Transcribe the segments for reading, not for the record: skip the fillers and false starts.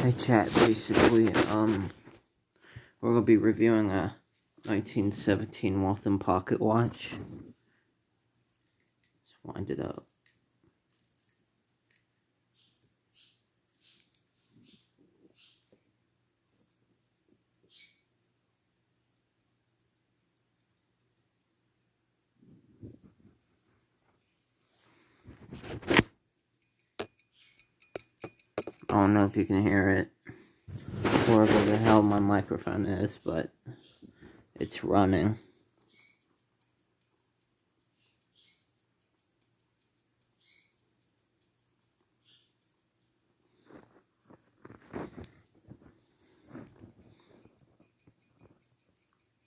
Hey chat, basically, we're gonna be reviewing a 1917 Waltham pocket watch. Let's wind it up. I don't know if you can hear it, wherever the hell my microphone is, but it's running.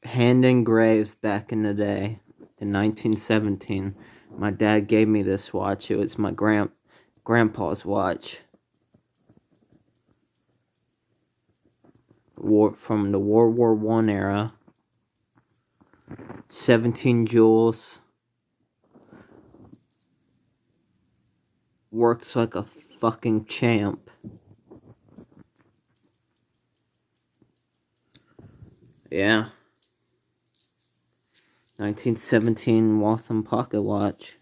Hand engraved back in the day, in 1917. My dad gave me this watch. It was my grandpa's watch. From the World War I era. 17 jewels. Works like a fucking champ. Yeah. 1917 Waltham pocket watch.